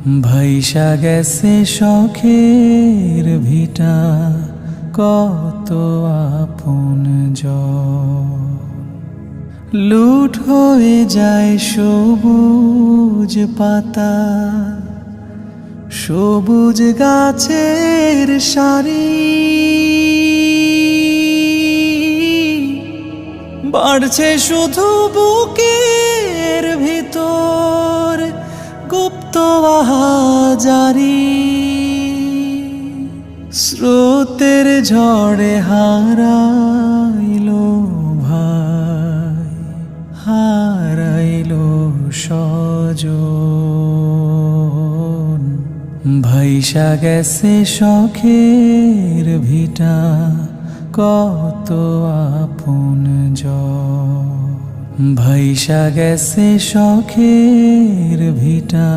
ভাইসা গেছে শখের ভিটা, কত আপনজন। লুট হয়ে যায় সবুজ পাতা, সবুজ গাছের সারি। বাড়ছে শুধু বুকের ভিতর গুপ্ত আহাজারি। স্রোতের ঝড়ে হারাইলো ভাই, হারাইলো স্বজন। ভাইসা গেছে শখের ভিটা, কত আপনজন। ভাইসা গেছে শখের ভিটা।